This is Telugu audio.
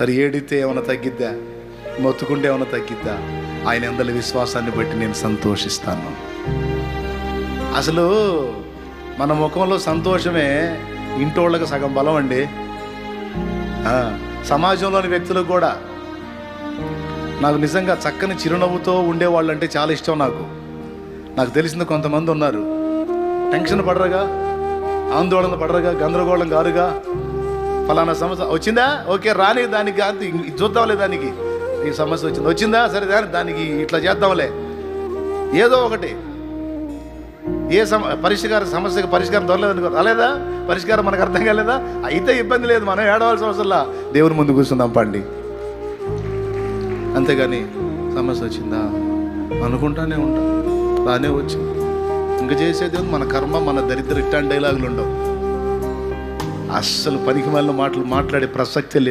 సరే ఏడితే ఏమైనా తగ్గిద్దా, మొత్తుకుంటే ఏమైనా తగ్గిద్దా? ఆయన అందరి విశ్వాసాన్ని బట్టి నేను సంతోషిస్తాను. అసలు మన ముఖంలో సంతోషమే ఇంటోళ్ళకి సగం బలం అండి. సమాజంలోని వ్యక్తులకు కూడా. నాకు నిజంగా చక్కని చిరునవ్వుతో ఉండేవాళ్ళు అంటే చాలా ఇష్టం. నాకు తెలిసిన కొంతమంది ఉన్నారు, టెన్షన్ పడరుగా, ఆందోళన పడరుగా, గందరగోళం కారుగా. ఫలానా సమస్య వచ్చిందా, ఓకే రాని, దానికి కాదు చూద్దాంలే, దానికి ఈ సమస్య వచ్చిందా సరే దానికి ఇట్లా చేద్దాంలే, ఏదో ఒకటి. ఏ సమస్యకి పరిష్కారం దొరలేదనుకో, రాలేదా పరిష్కారం, మనకు అర్థం కాలేదా, అయితే ఇబ్బంది లేదు, మనం ఏడవలసిన అవసరంలా, దేవుని ముందు కూర్చుందాం పండి. అంతేగాని సమస్య వచ్చిందా అనుకుంటానే ఉంటాం, రానే వచ్చింది, ఇంకా చేసేది మన కర్మ, మన దరిద్ర ఇట్లాంటి డైలాగులు ఉండవు. అస్సలు పనికి మాలిన మాటలు మాట్లాడే ప్రసక్తే లేదు.